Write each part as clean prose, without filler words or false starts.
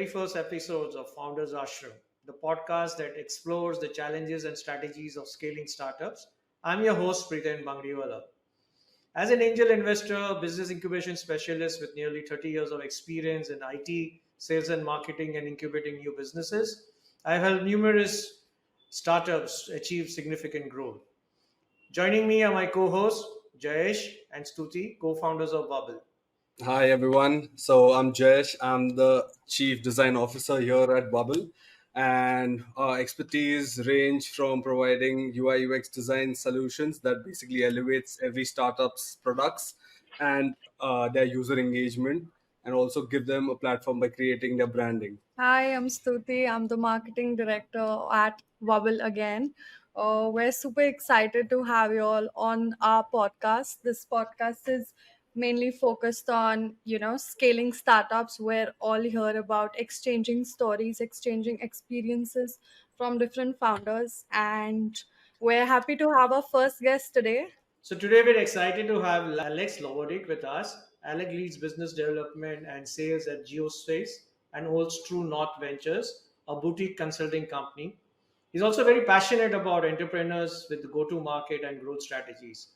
first episodes of Founders Ashram, the podcast that explores the challenges and strategies of scaling startups. I'm your host, Priten Bangdiwala. As an angel investor, business incubation specialist with nearly 30 years of experience in IT, sales and marketing, and incubating new businesses, I've helped numerous startups achieve significant growth. Joining me are my co hosts, Jayesh and Stuti, co founders of Bubble. Hi everyone. So I'm Jayesh. I'm the Chief Design Officer here at Bubble, and our expertise range from providing UI UX design solutions that basically elevates every startup's products and their user engagement, and also give them a platform by creating their branding. Hi, I'm Stuti. I'm the marketing director at Wobble again. We're super excited to have you all on our podcast. This podcast is mainly focused on, scaling startups. We're all here about exchanging stories, exchanging experiences from different founders. And we're happy to have our first guest today. So today we're excited to have Alex Lobodiak with us. Alex leads business development and sales at Geospace and holds True North Ventures, a boutique consulting company. He's also very passionate about entrepreneurs with go-to-market and growth strategies.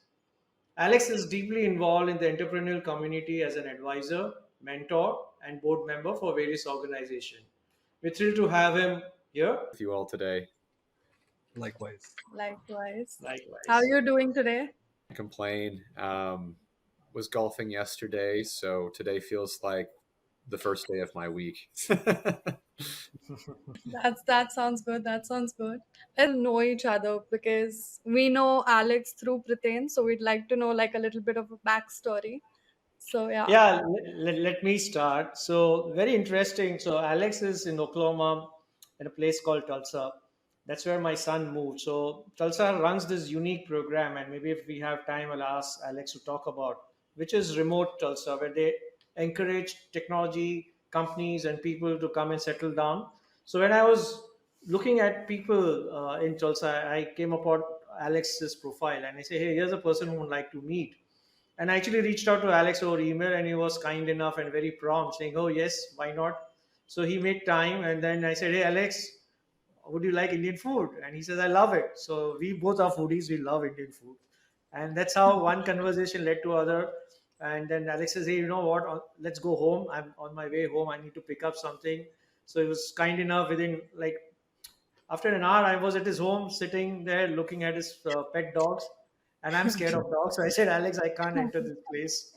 Alex is deeply involved in the entrepreneurial community as an advisor, mentor, and board member for various organizations. We're thrilled to have him here. With you all today. Likewise. Likewise. How are Likewise. you doing today? Complain. Was golfing yesterday, so today feels like the first day of my week. That sounds good. That sounds good. Let's know each other because we know Alex through Priten, so we'd like to know like a little bit of a backstory. So yeah. Yeah, let me start. So, very interesting. So, Alex is in Oklahoma in a place called Tulsa. That's where my son moved. So, Tulsa runs this unique program, and maybe if we have time, I'll ask Alex to talk about which is remote Tulsa, where they encourage technology companies and people to come and settle down. So, when I was looking at people in Tulsa, I came upon Alex's profile, and I say, hey, here's a person who would like to meet. And I actually reached out to Alex over email, and he was kind enough and very prompt, saying, "Oh yes, why not?" So he made time, and then I said, "Hey Alex, would you like Indian food?" And he says, "I love it." So we both are foodies; we love Indian food, and that's how one conversation led to other. And then Alex says, "Hey, you know what? Let's go home. I'm on my way home. I need to pick up something." So he was kind enough. Within like after an hour, I was at his home, sitting there looking at his pet dogs, and I'm scared of dogs. So I said, Alex, I can't enter this place.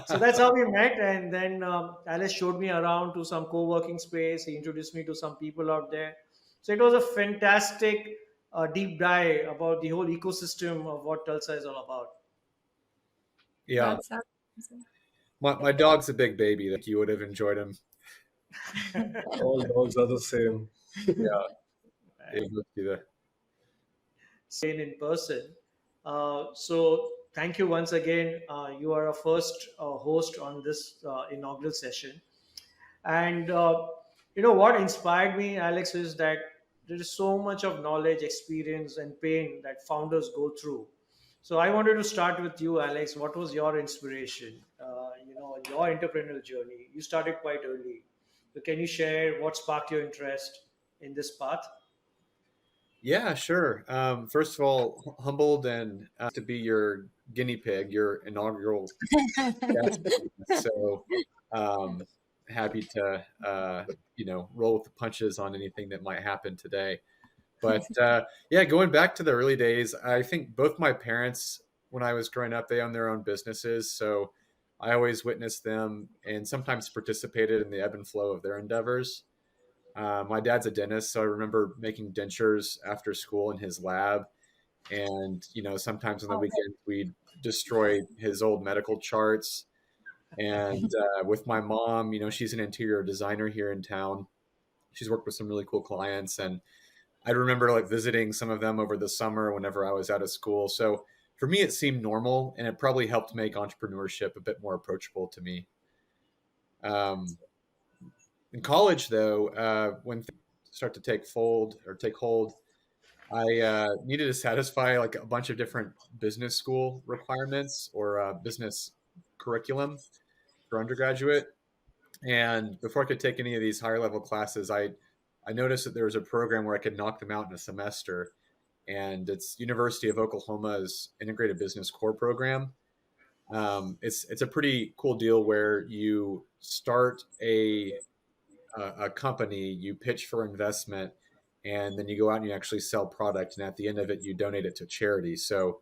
So that's how we met. And then Alex showed me around to some co working space. He introduced me to some people out there. So it was a fantastic deep dive about the whole ecosystem of what Tulsa is all about. Yeah, That's awesome. my dog's a big baby. That you would have enjoyed him. All dogs are the same. Yeah, it would be the In person. So thank you once again. You are a first host on this inaugural session. And you know what inspired me, Alex, is that there is so much of knowledge, experience, and pain that founders go through. So I wanted to start with you, Alex. What was your inspiration? Your entrepreneurial journey. You started quite early. So can you share what sparked your interest in this path? Yeah, sure. First of all, humbled and to be your guinea pig, your inaugural guest. So um, happy to roll with the punches on anything that might happen today. But yeah, going back to the early days, I think both my parents, when I was growing up, they owned their own businesses. So I always witnessed them and sometimes participated in the ebb and flow of their endeavors. My dad's a dentist, so I remember making dentures after school in his lab. And, sometimes on the weekends, we'd destroy his old medical charts. And with my mom, she's an interior designer here in town. She's worked with some really cool clients. And I remember like visiting some of them over the summer whenever I was out of school. So for me, it seemed normal, and it probably helped make entrepreneurship a bit more approachable to me. In college, though, when things start to take hold, I needed to satisfy like a bunch of different business school requirements or business curriculum for undergraduate. And before I could take any of these higher level classes, I noticed that there was a program where I could knock them out in a semester, and it's University of Oklahoma's Integrated Business Core program. It's a pretty cool deal where you start a company, you pitch for investment, and then you go out and you actually sell product, and at the end of it, you donate it to charity. So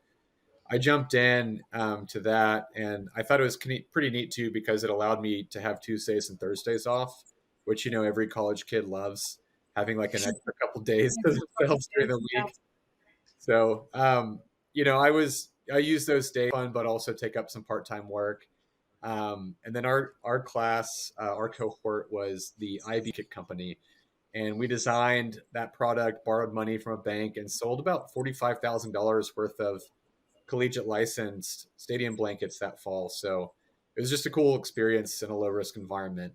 I jumped in to that, and I thought it was pretty neat too because it allowed me to have Tuesdays and Thursdays off, which every college kid loves, having like an extra couple days to themselves during the Yeah. week. So I used those days for fun, but also take up some part time work. And then our class, our cohort was the Ivy Kit Company, and we designed that product, borrowed money from a bank, and sold about $45,000 worth of collegiate licensed stadium blankets that fall. So it was just a cool experience in a low risk environment.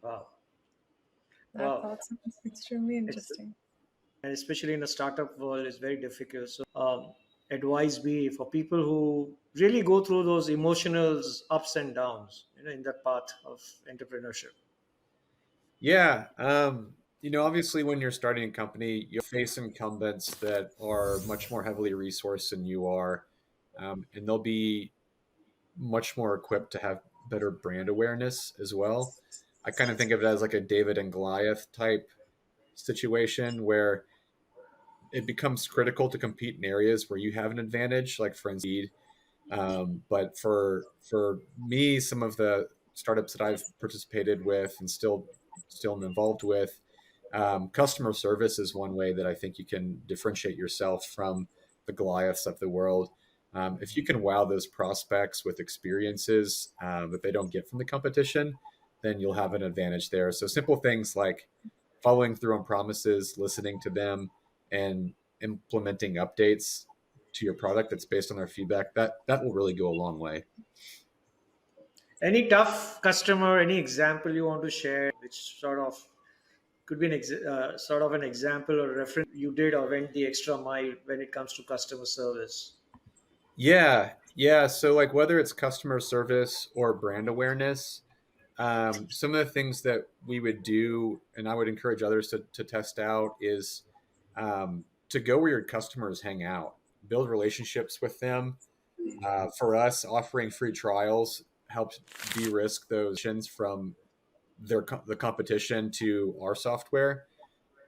Wow. That Wow. sounds extremely It's, interesting. and especially in the startup world, it's very difficult. So, advice be for people who really go through those emotional ups and downs, in that path of entrepreneurship. Yeah. Obviously, when you're starting a company, you'll face incumbents that are much more heavily resourced than you are, and they'll be much more equipped to have better brand awareness as well. I kind of think of it as like a David and Goliath type situation where it becomes critical to compete in areas where you have an advantage, like for instance, but for me, some of the startups that I've participated with and still am involved with, customer service is one way that I think you can differentiate yourself from the Goliaths of the world. If you can wow those prospects with experiences that they don't get from the competition, then you'll have an advantage there. So simple things like following through on promises, listening to them, and implementing updates to your product that's based on their feedback, that will really go a long way. Any tough customer, any example you want to share, which sort of could be sort of an example or reference you did or went the extra mile when it comes to customer service. Yeah. So like whether it's customer service or brand awareness, some of the things that we would do, and I would encourage others to test out, is to go where your customers hang out, build relationships with them. For us, offering free trials helps de-risk those from the competition to our software.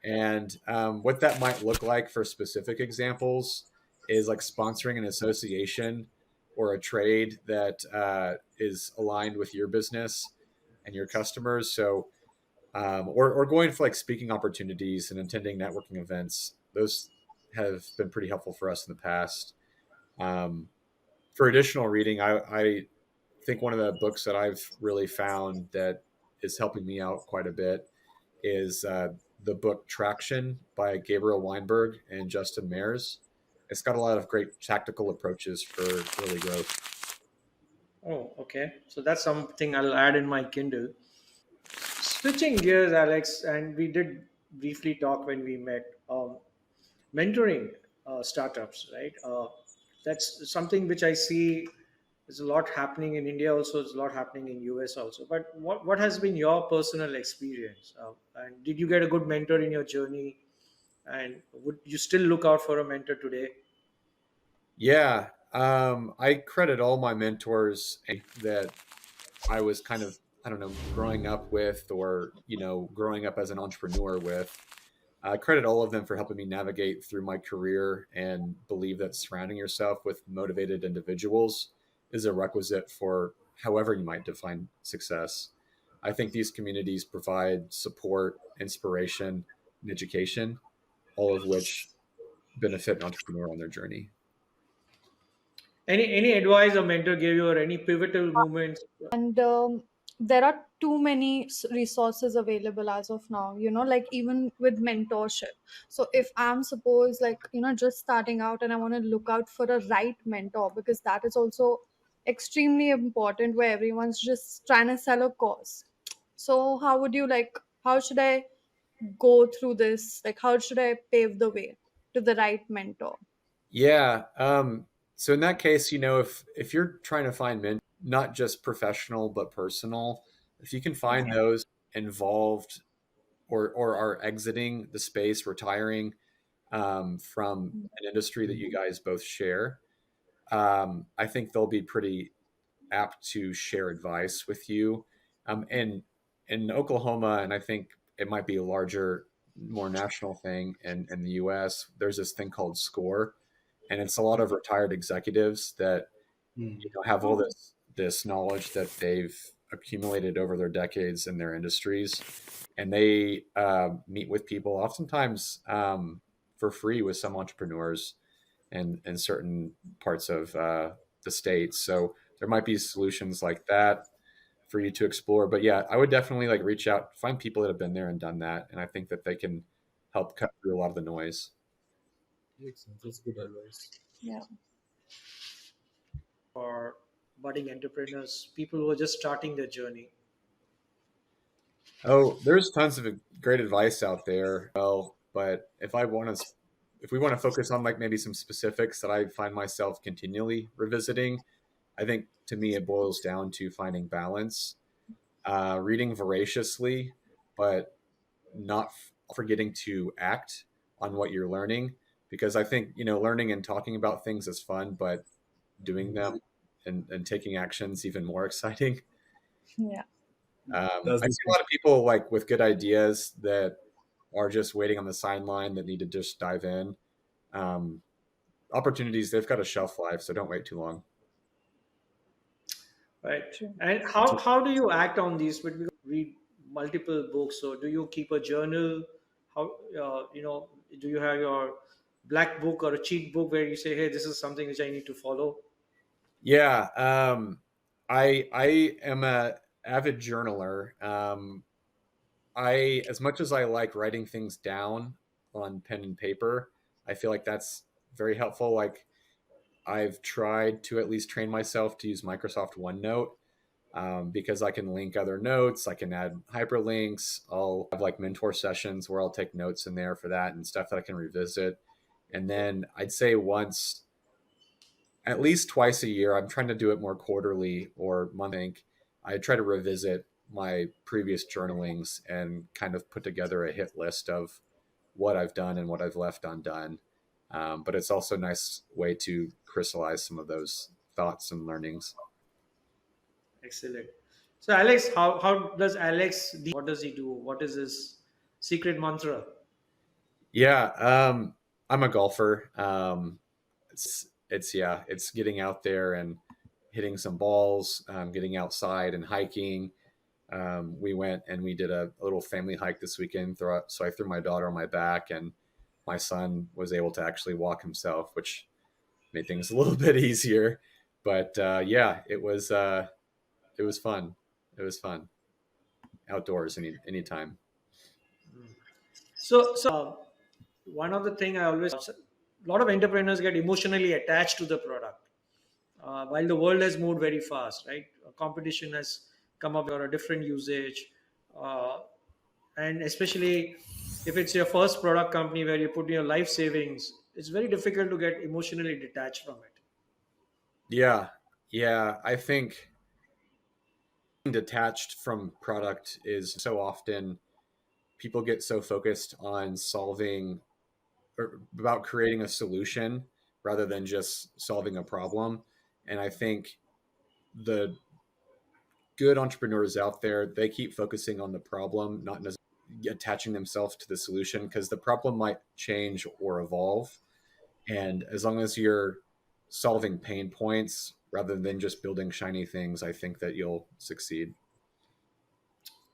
And what that might look like for specific examples is like sponsoring an association or a trade that is aligned with your business and your customers. So, or going for like speaking opportunities and attending networking events. Those have been pretty helpful for us in the past. Um, for additional reading, I think one of the books that I've really found that is helping me out quite a bit is the book Traction by Gabriel Weinberg and Justin Mares. It's got a lot of great tactical approaches for early growth. Oh, okay. So that's something I'll add in my Kindle. Switching gears, Alex, and we did briefly talk when we met. Mentoring startups, right? That's something which I see is a lot happening in India. Also, there's a lot happening in US also. But what has been your personal experience? And did you get a good mentor in your journey? And would you still look out for a mentor today? Yeah, I credit all my mentors that I was kind of, I don't know, growing up with, or growing up as an entrepreneur with. I credit all of them for helping me navigate through my career, and believe that surrounding yourself with motivated individuals is a requisite for however you might define success. I think these communities provide support, inspiration, and education, all of which benefit an entrepreneur on their journey. Any advice a mentor gave you, or any pivotal moments? And there are too many resources available as of now, like even with mentorship. So if I'm suppose, like, just starting out and I want to look out for a right mentor, because that is also extremely important, where everyone's just trying to sell a course. So how would you, like, how should I go through this, like how should I pave the way to the right mentor? Yeah. So in that case, if you're trying to find not just professional but personal, If you can find those involved or are exiting the space, retiring from an industry that you guys both share, I think they'll be pretty apt to share advice with you. And in Oklahoma, and I think it might be a larger, more national thing in the US, there's this thing called SCORE. And it's a lot of retired executives that have all this knowledge that they've accumulated over their decades in their industries, and they meet with people oftentimes for free with some entrepreneurs in certain parts of the states. So there might be solutions like that for you to explore. But yeah, I would definitely like reach out, find people that have been there and done that, and I think that they can help cut through a lot of the noise. Excellent. That's good advice. Yeah. For budding entrepreneurs, people who are just starting their journey? Oh, there's tons of great advice out there. Well, but if we want to focus on like maybe some specifics that I find myself continually revisiting, I think to me it boils down to finding balance, reading voraciously, but not forgetting to act on what you're learning. Because I think, learning and talking about things is fun, but doing them and taking actions even more exciting. Yeah. I see a lot of people like with good ideas that are just waiting on the sideline that need to just dive in. Opportunities, they've got a shelf life, so don't wait too long. Right. True. And how do you act on these? But we read multiple books. So do you keep a journal? How do you have your black book or a cheat book where you say, hey, this is something which I need to follow? Yeah, I am a avid journaler. I as much as I like writing things down on pen and paper, I feel like that's very helpful. Like I've tried to at least train myself to use Microsoft OneNote because I can link other notes. I can add hyperlinks. I'll have like mentor sessions where I'll take notes in there for that and stuff that I can revisit. And then I'd say at least twice a year, I'm trying to do it more quarterly or monthly. I try to revisit my previous journalings and kind of put together a hit list of what I've done and what I've left undone. But it's also a nice way to crystallize some of those thoughts and learnings. Excellent. So Alex, how does Alex what does he do? What is his secret mantra? Yeah, I'm a golfer. It's getting out there and hitting some balls, getting outside and hiking. We went and we did a little family hike this weekend. So I threw my daughter on my back, and my son was able to actually walk himself, which made things a little bit easier. But yeah, it was fun. It was fun outdoors anytime. So one of the thing I always, a lot of entrepreneurs get emotionally attached to the product. While the world has moved very fast, right? Competition has come up or a different usage, and especially if it's your first product company where you put in your life savings, it's very difficult to get emotionally detached from it. Yeah. I think detached from product is so often people get so focused on solving or about creating a solution rather than just solving a problem. And I think the good entrepreneurs out there, they keep focusing on the problem, not necessarily attaching themselves to the solution, because the problem might change or evolve. And as long as you're solving pain points rather than just building shiny things, I think that you'll succeed.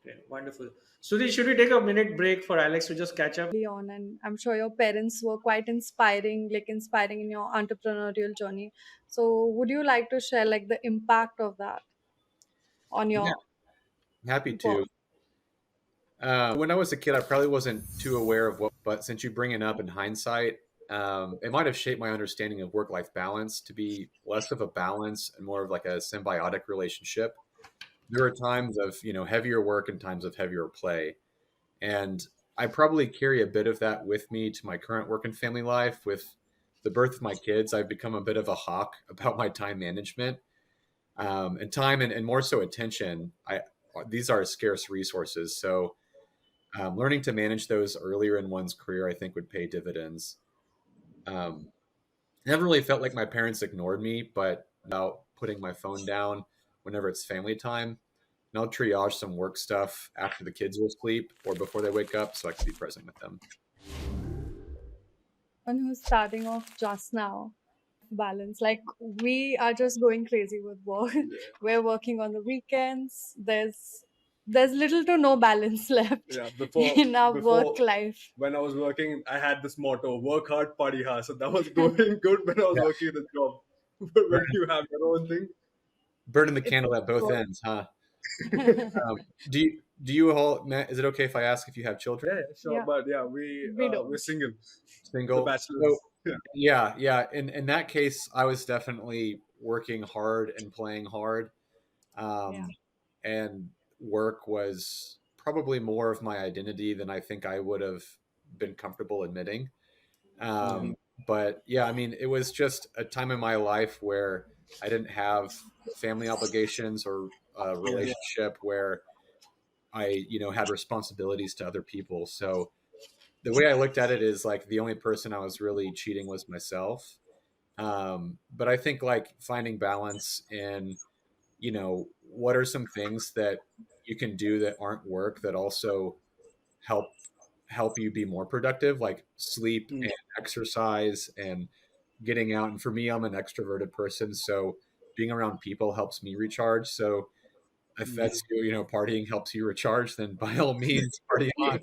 Okay, wonderful. Sudhi, should we take a minute break for Alex to just catch up? On, and I'm sure your parents were quite inspiring in your entrepreneurial journey. So would you like to share like the impact of that on Yeah, your happy work? to. When I was a kid, I probably wasn't too aware of what, but since you bring it up in hindsight, it might have shaped my understanding of work-life balance to be less of a balance and more of like a symbiotic relationship. There are times of, heavier work and times of heavier play. And I probably carry a bit of that with me to my current work and family life. With the birth of my kids, I've become a bit of a hawk about my time management. And time and more so attention these are scarce resources. So learning to manage those earlier in one's career, I think, would pay dividends. Um, Never really felt like my parents ignored me, but about putting my phone down whenever it's family time. And I'll triage some work stuff after the kids will sleep or before they wake up so I can be present with them. One who's starting off just now, balance. Like we are just going crazy with work. We're working on the weekends. There's little to no balance left Yeah, in our work before life. when I was working, I had this motto: work hard, party hard. So that was going good when I was Yeah. working the job. But when Burning, you have your own thing, burning the It's candle at both ends, huh? Do you all, Matt, is it okay if I ask if you have children? yeah, sure. yeah, But yeah, we we're don't. single, the Single. So bachelors. Yeah. yeah. In that case, I was definitely working hard and playing hard. Yeah. Um, and work was probably more of my identity than I think I would have been comfortable admitting. Yeah. Um, but yeah, I mean, it was just a time in my life where I didn't have family obligations or a Yeah. relationship where I, had responsibilities to other people. So the way I looked at it is like the only person I was really cheating was myself. But I think like finding balance in, what are some things that you can do that aren't work that also help you be more productive, like sleep Mm. and exercise and getting out. And for me, I'm an extroverted person, so being around people helps me recharge. So if Mm. that's you, partying helps you recharge, then by all means, party on.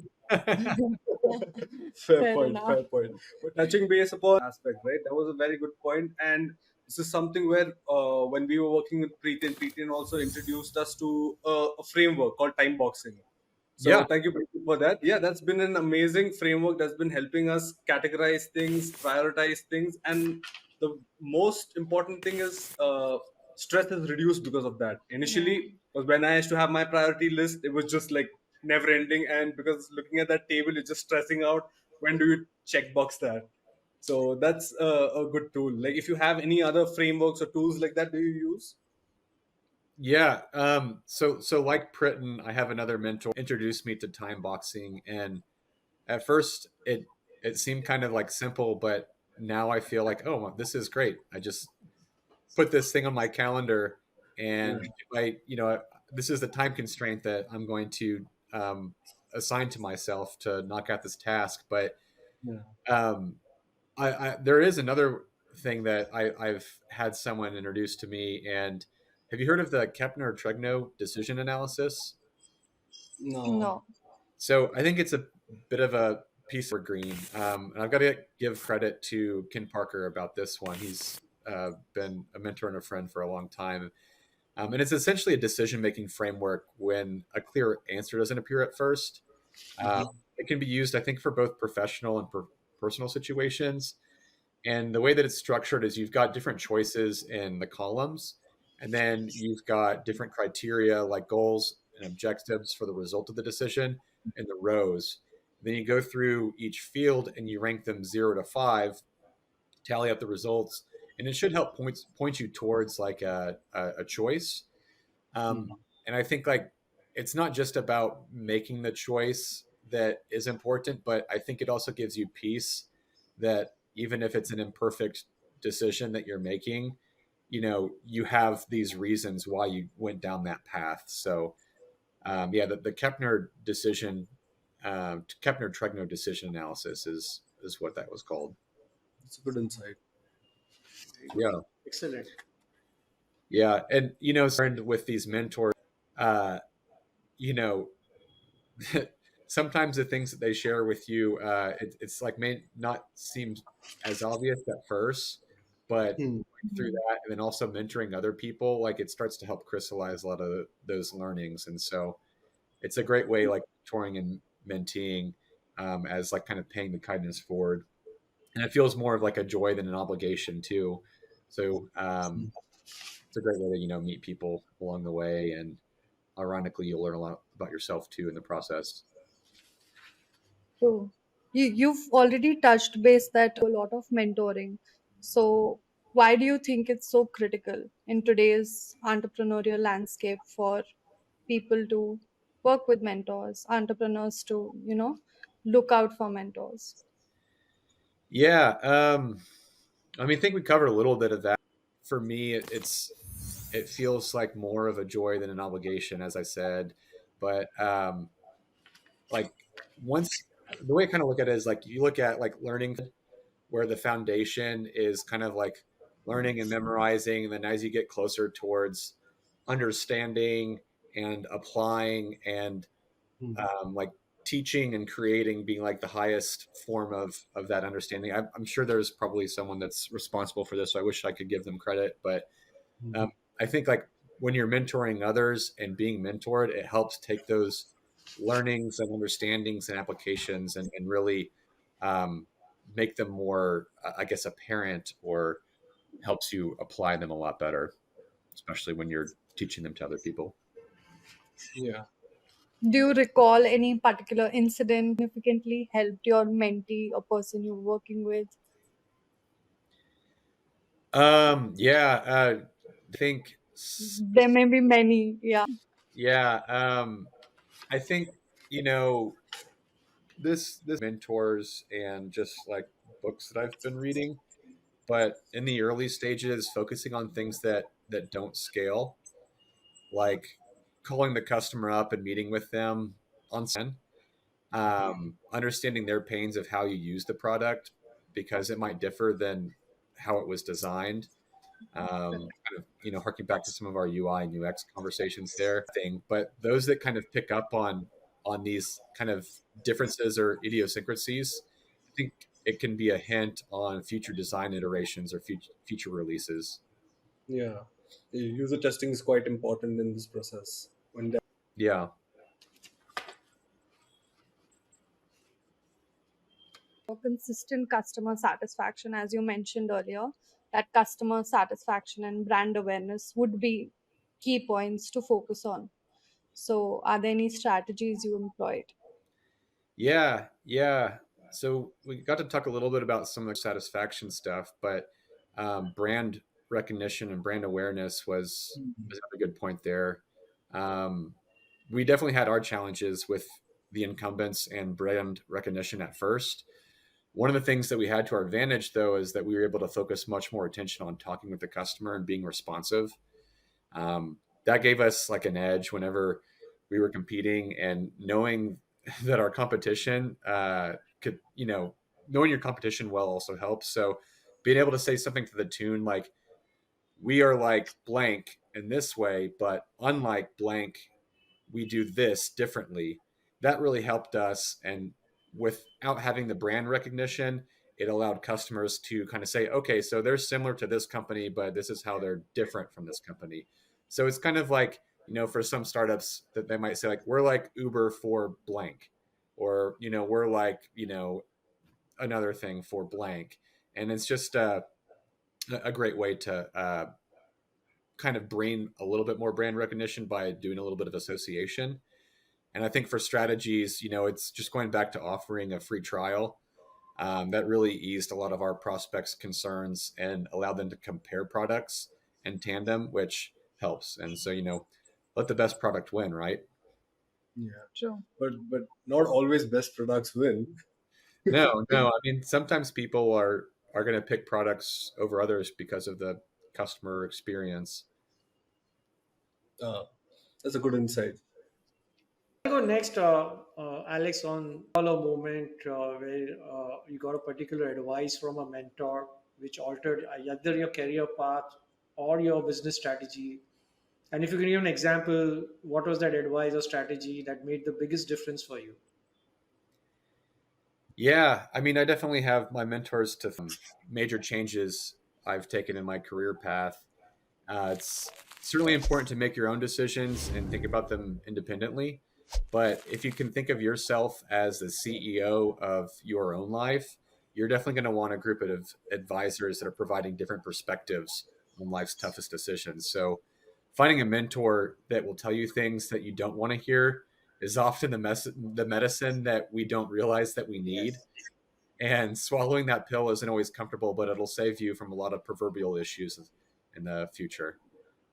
Fair Fair point, enough. fair point. But touching base upon aspect, right? That was a very good point, and this is something where when we were working with Priten also introduced us to a framework called time boxing. So Yeah, thank you Priten, for that. Yeah, that's been an amazing framework that's been helping us categorize things, prioritize things, and the most important thing is stress is reduced because of that. Yeah. Initially, was when I used to have my priority list, it was just like never ending, and because looking at that table, you're just stressing out. When do you check box that? So that's a good tool. Like if you have any other frameworks or tools like that, do you use? yeah. So like Pritten, I have another mentor introduced me to time boxing, and at first it seemed kind of like simple, but now I feel like, oh, well, this is great. I just put this thing on my calendar, Yeah, and if this is the time constraint that I'm going to assign to myself to knock out this task. But yeah. um, there is another thing that I've had someone introduce to me, and have you heard of the Kepner-Tregno decision analysis? No. No. So I think it's a bit of a piece of green. And I've got to give credit to Ken Parker about this one. He's been a mentor and a friend for a long time. And it's essentially a decision making framework when a clear answer doesn't appear at first. Um, Mhm. it can be used, I think, for both professional and personal situations. And the way that it's structured is you've got different choices in the columns, and then you've got different criteria like goals and objectives for the result of the decision in the rows. Then you go through each field and you rank them 0 to 5, tally up the results, and it should help point you towards like a choice. Um, Mhm. and I think like it's not just about making the choice that is important, but I think it also gives you peace that even if it's an imperfect decision that you're making, you have these reasons why you went down that path. So yeah, the Kepner-Tregno decision analysis is what that was called. It's a good insight. Yeah, Excellent. yeah, and with these mentors, uh, you know, sometimes the things that they share with you, it's like may not seem as obvious at first, but Hmm. through that, and then also mentoring other people, like it starts to help crystallize a lot of those learnings. And so it's a great way, like touring and menteeing, as like kind of paying the kindness forward. And it feels more of like a joy than an obligation too. So it's a great way to, meet people along the way. And ironically, you'll learn a lot about yourself too in the process. True. You've already touched base that a lot of mentoring. So why do you think it's so critical in today's entrepreneurial landscape for people to work with mentors, entrepreneurs to, look out for mentors? Yeah. I mean, I think we covered a little bit of that. For me, it feels like more of a joy than an obligation, as I said. But like once the way I kind of look at it is like you look at like learning where the foundation is kind of like learning and memorizing, and then as you get closer towards understanding and applying and like teaching and creating being like the highest form of that understanding. I'm sure there's probably someone that's responsible for this, so I wish I could give them credit, but um, I think like when you're mentoring others and being mentored, it helps take those learnings and understandings and applications and really um, make them more, I guess, apparent, or helps you apply them a lot better, especially when you're teaching them to other people. Yeah. Do you recall any particular incident significantly helped your mentee or person you're working with? Yeah, I think, There may be many. Yeah. yeah, I think, you know, this mentors and just like books that I've been reading, but in the early stages, focusing on things that don't scale, like calling the customer up and meeting with them on understanding their pains of how you use the product because it might differ than how it was designed. Kind of, harking back to some of our UI and UX conversations there thing, but those that kind of pick up on these kind of differences or idiosyncrasies, I think it can be a hint on future design iterations or future releases. Yeah. User testing is quite important in this process. Yeah. Consistent customer satisfaction, as you mentioned earlier, that customer satisfaction and brand awareness would be key points to focus on. So, are there any strategies you employed? Yeah, yeah. So we got to talk a little bit about some of the satisfaction stuff, but brand recognition and brand awareness was a good point there. Um, we definitely had our challenges with the incumbents and brand recognition at first. One of the things that we had to our advantage, though, is that we were able to focus much more attention on talking with the customer and being responsive. That gave us like an edge whenever we were competing, and knowing that our competition could, knowing your competition well also helps. So being able to say something to the tune like, we are like blank in this way, but unlike blank, we do this differently. That really helped us. And without having the brand recognition, it allowed customers to kind of say, okay, so they're similar to this company, but this is how they're different from this company. So it's kind of like, for some startups that they might say, like, we're like Uber for blank, or, we're like, another thing for blank. And it's just a great way to kind of bring a little bit more brand recognition by doing a little bit of association. And I think for strategies, it's just going back to offering a free trial. That really eased a lot of our prospects' concerns and allowed them to compare products in tandem, which helps. And so, let the best product win, right? Yeah. True. But not always best products win. No, no. I mean, sometimes people are going to pick products over others because of the customer experience. Uh, that's a good insight. I'll go next, Alex, on a moment where you got a particular advice from a mentor which altered either your career path or your business strategy. And if you can give an example, what was that advice or strategy that made the biggest difference for you? Yeah, I mean, I definitely have my mentors to major changes I've taken in my career path. It's certainly important to make your own decisions and think about them independently. But if you can think of yourself as the CEO of your own life, you're definitely going to want a group of advisors that are providing different perspectives on life's toughest decisions. So, finding a mentor that will tell you things that you don't want to hear is often the medicine that we don't realize that we need. And swallowing that pill isn't always comfortable, but it'll save you from a lot of proverbial issues in the future.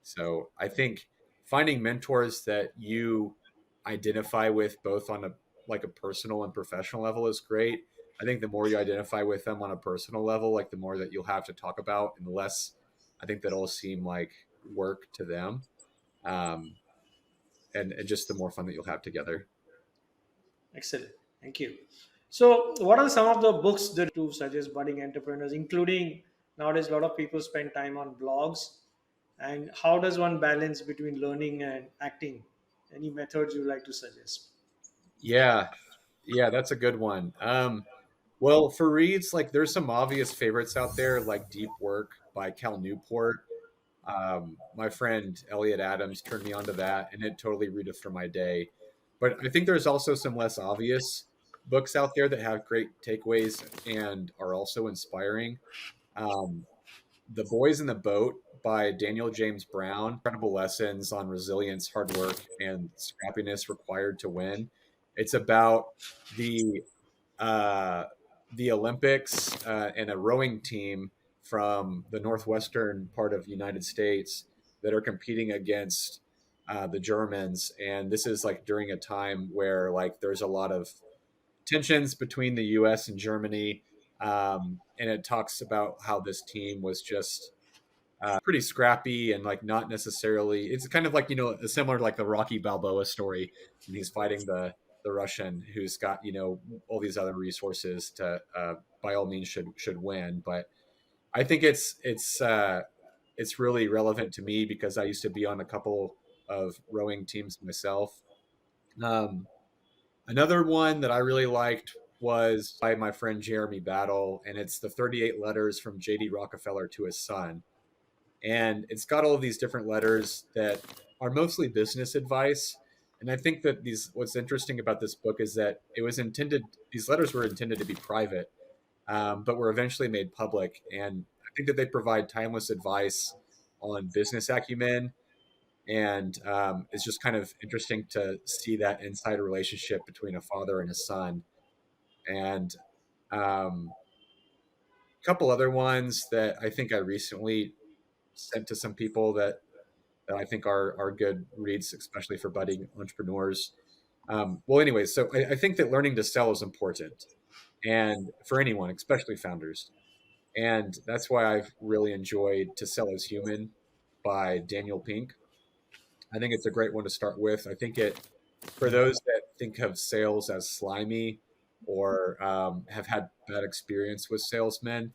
So I think finding mentors that you identify with both on a personal and professional level is great. I think the more you identify with them on a personal level, like the more that you'll have to talk about, and the less I think that'll seem like work to them. Um, and just the more fun that you'll have together. Excellent. Thank you. So, what are some of the books that to suggest budding entrepreneurs, including nowadays a lot of people spend time on blogs? And how does one balance between learning and acting? Any methods you like to suggest? Yeah, yeah, that's a good one. Well, for reads, like there's some obvious favorites out there, like Deep Work by Cal Newport. My friend Elliot Adams turned me onto that, and it totally redefined my day. But I think there's also some less obvious books out there that have great takeaways and are also inspiring. Um, The Boys in the Boat by Daniel James Brown, incredible lessons on resilience, hard work, and scrappiness required to win. It's about the uh, the Olympics and a rowing team from the northwestern part of the United States that are competing against the Germans, and this is like during a time where like there's a lot of tensions between the U.S. and Germany, and it talks about how this team was just pretty scrappy and like not necessarily. It's kind of like similar to like the Rocky Balboa story, and he's fighting the Russian who's got all these other resources to by all means should win. But I think it's really relevant to me because I used to be on a couple of rowing teams myself. Um, Another one that I really liked was by my friend Jeremy Battle, and it's the 38 letters from J.D. Rockefeller to his son. And it's got all of these different letters that are mostly business advice. And I think that what's interesting about this book is that these letters were intended to be private, but were eventually made public. And I think that they provide timeless advice on business acumen, and it's just kind of interesting to see that inside relationship between a father and a son. And a couple other ones that I think I recently sent to some people that I think are good reads, especially for budding entrepreneurs. Well, anyways, so I think that learning to sell is important, and for anyone, especially founders. And that's why I've really enjoyed To Sell as Human by Daniel Pink. I think it's a great one to start with. I think for those that think of sales as slimy or have had bad experience with salesmen,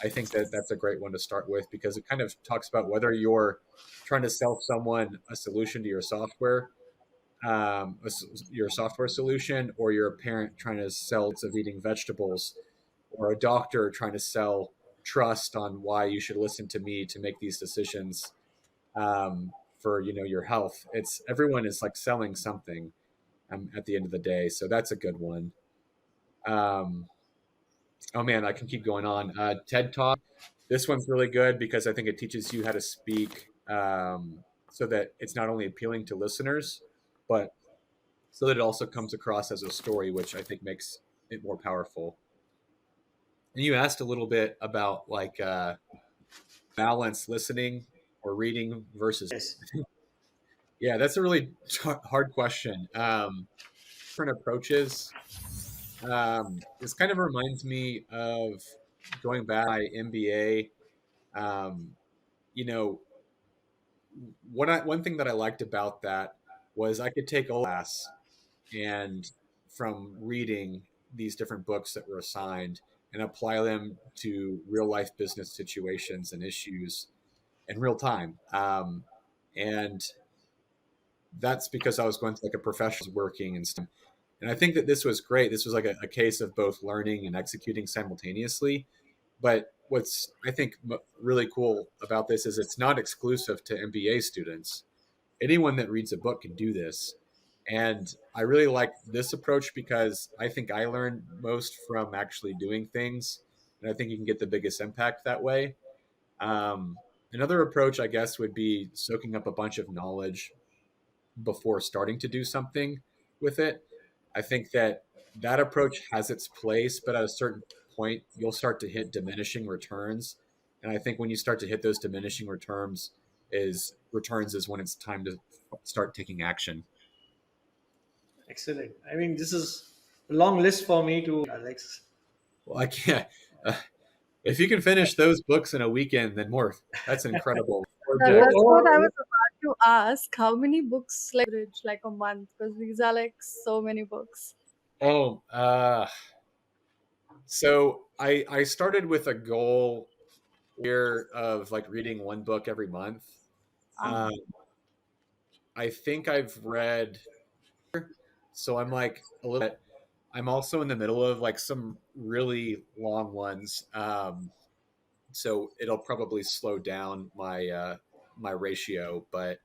I think that that's a great one to start with because it kind of talks about whether you're trying to sell someone a solution to your software solution, or you're a parent trying to sell of eating vegetables, or a doctor trying to sell trust on why you should listen to me to make these decisions for your health. It's everyone is like selling something at the end of the day, so that's a good one. Oh man, I can keep going on. TED Talk. This one's really good because I think it teaches you how to speak so that it's not only appealing to listeners, but so that it also comes across as a story, which I think makes it more powerful. And you asked a little bit about like balance listening or reading versus. Yes. Yeah, that's a really hard question. Different approaches. This kind of reminds me of going back to my MBA. You know, one thing that I liked about that was I could take a class and from reading these different books that were assigned and apply them to real life business situations and issues in real time. And that's because I was going to like a professional working and stuff. And I think that this was great. This was like a case of both learning and executing simultaneously. But what's I think really cool about this is it's not exclusive to MBA students. Anyone that reads a book can do this. And I really like this approach because I think I learn most from actually doing things. And I think you can get the biggest impact that way. Um, Another approach, I guess, would be soaking up a bunch of knowledge before starting to do something with it. I think that approach has its place, but at a certain point, you'll start to hit diminishing returns. And I think when you start to hit those diminishing returns, returns is when it's time to start taking action. Excellent. I mean, this is a long list for me to, Alex. Well, I can't. If you can finish those books in a weekend, then more. That's incredible. That, Oh, that's what I oh, was about to ask. How many books like average like a month? Because these are like so many books. Oh, so I started with a goal year of like reading one book every month. Uh, Um, I think I've read, so I'm like a little bit. I'm also in the middle of like some really long ones. So it'll probably slow down my ratio, but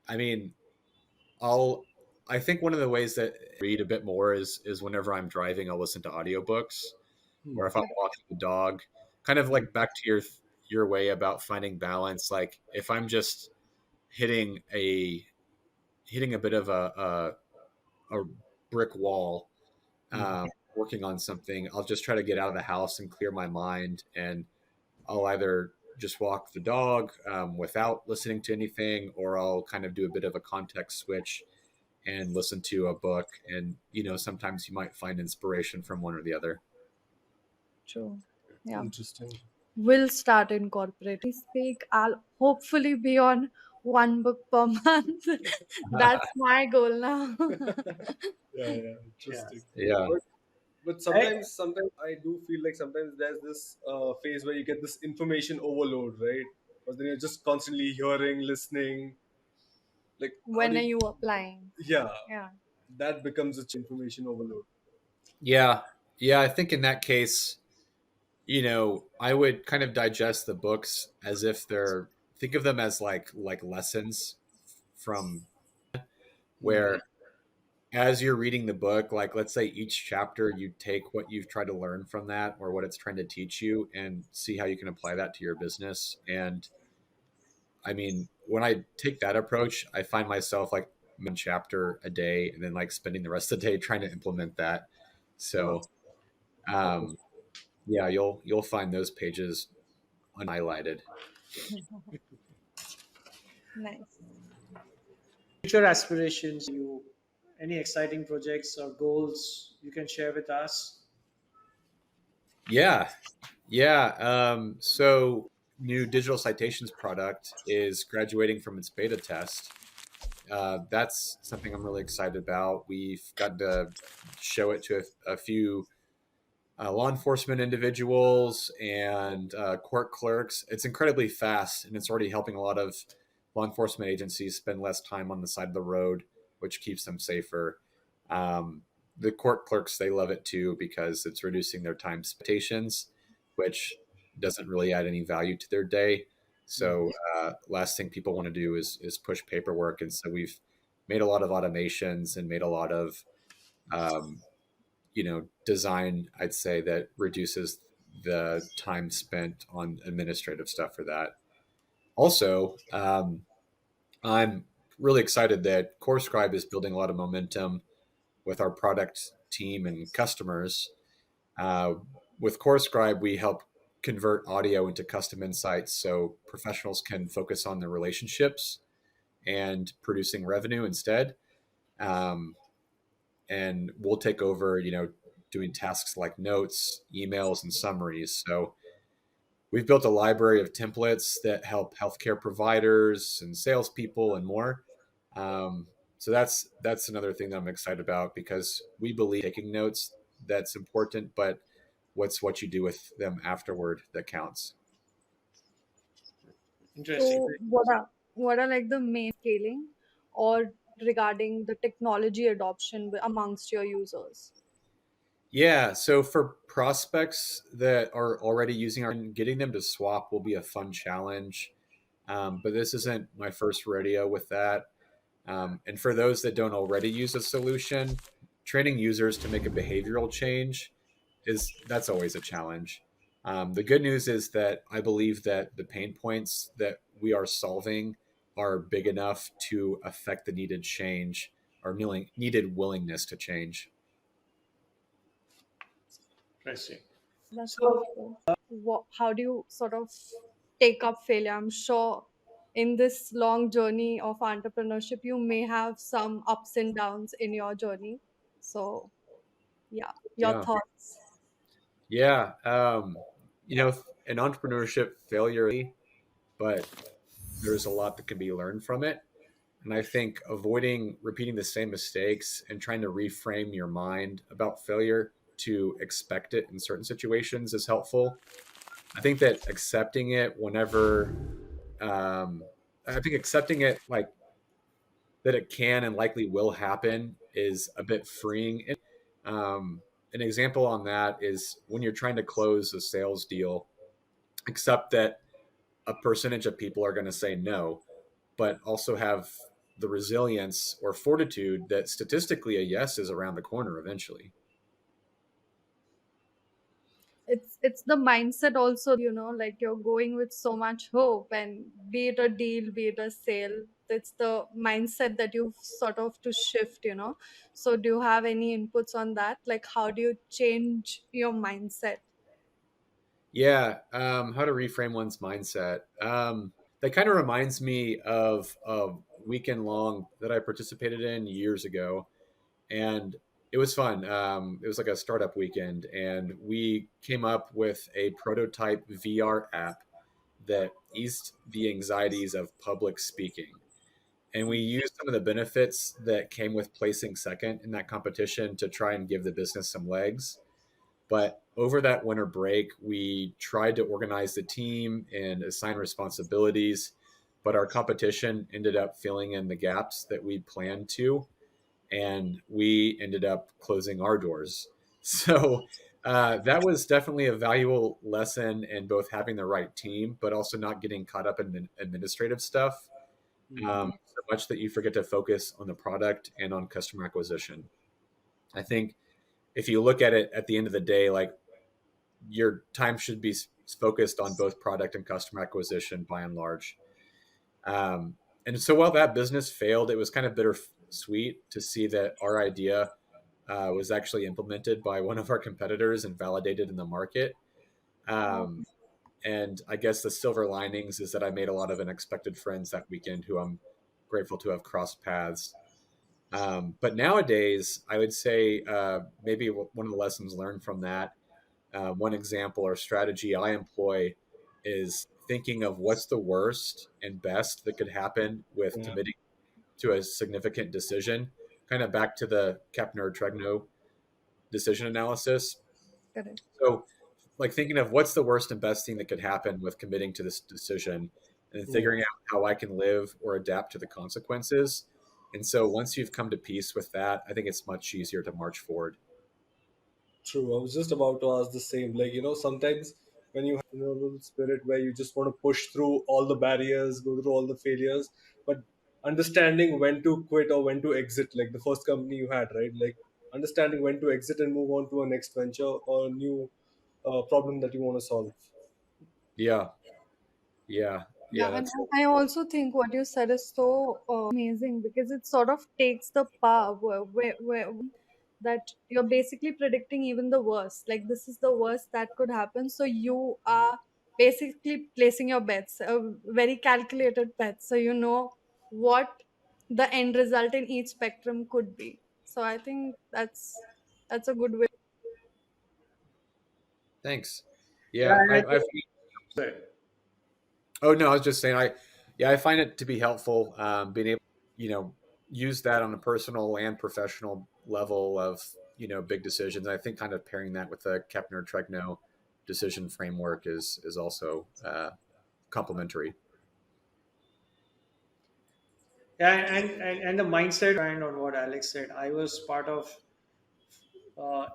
I mean, I'll I think one of the ways that I read a bit more is whenever I'm driving, I'll listen to audiobooks, or if I'm yeah, walking the dog. Kind of like back to your way about finding balance. Like if I'm just hitting a hitting a bit of a brick wall, working on something, I'll just try to get out of the house and clear my mind, and I'll either just walk the dog without listening to anything, or I'll kind of do a bit of a context switch and listen to a book. And sometimes you might find inspiration from one or the other. true. Yeah. Interesting. Will start incorporating. Speak. I'll hopefully be on one book per month. That's my goal now. Yeah, yeah, yeah. interesting. Yeah. But I, sometimes I do feel like sometimes there's this phase where you get this information overload, right? Because then you're just constantly hearing, listening. Like, how When do are you? you applying? Yeah, Yeah. that becomes a information overload. Yeah. Yeah. I think in that case, I would kind of digest the books as if think of them as like lessons from where as you're reading the book, like let's say each chapter you take what you've tried to learn from that or what it's trying to teach you and see how you can apply that to your business. And I mean, when I take that approach, I find myself like one chapter a day and then like spending the rest of the day trying to implement that. Wow. So um yeah, you'll find those pages unhighlighted. Nice. future aspirations, any exciting projects or goals you can share with us? Yeah. Yeah. So new digital citations product is graduating from its beta test. That's something I'm really excited about. We've got to show it to a few law enforcement individuals and court clerks. It's incredibly fast, and it's already helping a lot of law enforcement agencies spend less time on the side of the road, which keeps them safer. Um, the court clerks, they love it too because it's reducing their time expectations, which doesn't really add any value to their day. So last thing people want to do is push paperwork, and so we've made a lot of automations and made a lot of um, design, I'd say, that reduces the time spent on administrative stuff for that. Also, I'm really excited that CoreScribe is building a lot of momentum with our product team and customers. Uh, with CoreScribe, we help convert audio into custom insights so professionals can focus on their relationships and producing revenue instead. Um, and we'll take over, doing tasks like notes, emails, and summaries. So we've built a library of templates that help healthcare providers and salespeople and more. So that's another thing that I'm excited about because we believe taking notes that's important, but what you do with them afterward that counts. Interesting. So what are like the main scaling or regarding the technology adoption amongst your users? Yeah, so for prospects that are already using our, getting them to swap will be a fun challenge. But this isn't my first rodeo with that. And for those that don't already use a solution, training users to make a behavioral change that's always a challenge. The good news is that I believe that the pain points that we are solving are big enough to affect the needed change or needed willingness to change. Interesting. That sounds So, good. How do you sort of take up failure? I'm sure in this long journey of entrepreneurship, you may have some ups and downs in your journey. So, yeah, your Yeah. thoughts. Yeah. In entrepreneurship, failure, but there's a lot that can be learned from it. And I think avoiding repeating the same mistakes and trying to reframe your mind about failure to expect it in certain situations is helpful. I think that accepting it whenever, I think accepting it like that it can and likely will happen is a bit freeing. An example on that is when you're trying to close a sales deal, accept that a percentage of people are going to say no, but also have the resilience or fortitude that statistically a yes is around the corner eventually. It's the mindset also, like you're going with so much hope, and be it a deal, be it a sale, it's the mindset that you've sort of to shift, so do you have any inputs on that, like how do you change your mindset? Yeah, how to reframe one's mindset. That kind of reminds me of a weekend long that I participated in years ago, and it was fun. It was like a startup weekend, and we came up with a prototype VR app that eased the anxieties of public speaking. And we used some of the benefits that came with placing second in that competition to try and give the business some legs. But over that winter break, we tried to organize the team and assign responsibilities, but our competition ended up filling in the gaps that we planned to, and we ended up closing our doors. So that was definitely a valuable lesson in both having the right team, but also not getting caught up in administrative stuff so much that you forget to focus on the product and on customer acquisition. I think if you look at it at the end of the day, like your time should be focused on both product and customer acquisition by and large. And so while that business failed, it was kind of bittersweet to see that our idea was actually implemented by one of our competitors and validated in the market. Oh, Um, and I guess the silver linings is that I made a lot of unexpected friends that weekend who I'm grateful to have crossed paths. But nowadays, I would say maybe one of the lessons learned from that, one example or strategy I employ is thinking of what's the worst and best that could happen with Yeah. committing to a significant decision, kind of back to the Kepner-Tregno decision analysis. correct. So, like thinking of what's the worst and best thing that could happen with committing to this decision and then figuring out how I can live or adapt to the consequences. And so once you've come to peace with that, I think it's much easier to march forward. True. I was just about to ask the same. Like, sometimes when you have entrepreneurial spirit where you just want to push through all the barriers, go through all the failures, but understanding when to quit or when to exit, like the first company you had, right? Like understanding when to exit and move on to a next venture or a new problem that you want to solve. Yeah. Yeah. Yeah, Yeah. and That's I also think what you said is so amazing, because it sort of takes the power that you're basically predicting even the worst. Like, this is the worst that could happen. So you are basically placing your bets, very calculated bets. So you know what the end result in each spectrum could be. So I think that's a good way. thanks. Yeah, Yeah. and I I think, sorry. oh no, I was just saying, yeah, I find it to be helpful, being able, you know, use that on a personal and professional level of, big decisions. I think kind of pairing that with the Kepner-Tregno decision framework is also complementary. Yeah, and the mindset and on what Alex said, I was part of uh,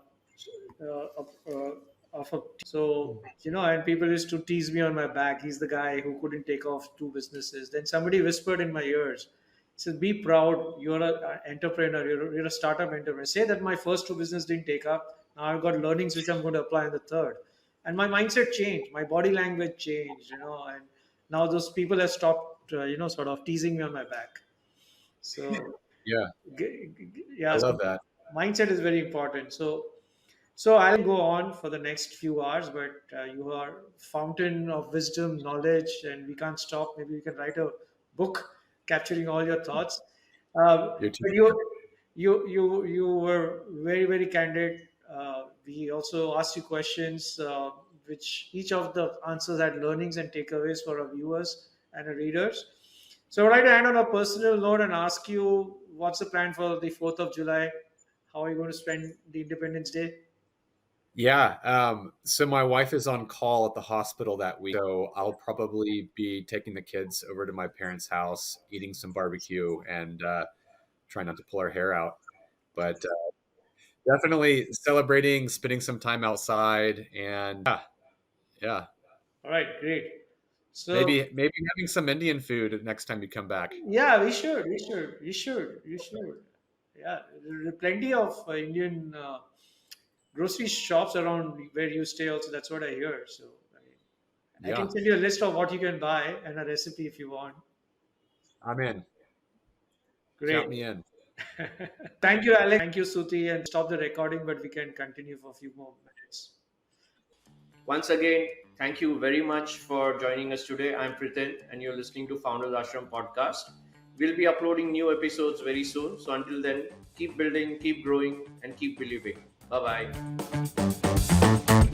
of a so and people used to tease me on my back. He's the guy who couldn't take off two businesses. Then somebody whispered in my ears, he said, be proud, you're an entrepreneur, you're a startup entrepreneur. Say that my first two business didn't take up, now I've got learnings which I'm going to apply in the third. And my mindset changed, my body language changed, and now those people have stopped sort of teasing me on my back. So Yeah, I yeah, so love that. mindset is very important. So I'll go on for the next few hours, but you are fountain of wisdom, knowledge, and we can't stop. Maybe we can write a book capturing all your thoughts. You're too. But you were very very candid. We also asked you questions, which each of the answers had learnings and takeaways for our viewers and our readers. So I'd like to end on a personal note and ask you, what's the plan for the 4th of July? How are you going to spend the Independence Day? Yeah. So my wife is on call at the hospital that week. So I'll probably be taking the kids over to my parents' house, eating some barbecue, and trying not to pull our hair out. But definitely celebrating, spending some time outside, and yeah, All right, great. So maybe having some Indian food next time you come back. yeah, we should. Yeah, there are plenty of Indian grocery shops around where you stay. Also, that's what I hear. So I Yeah, can send you a list of what you can buy and a recipe if you want. I'm in. Great. Count me in. Thank you, Alex. Thank you, Suti. And stop the recording, but we can continue for a few more minutes. Once again, thank you very much for joining us today. I'm Priten, and you're listening to Founders Ashram podcast. We'll be uploading new episodes very soon. So until then, keep building, keep growing, and keep believing. Bye bye.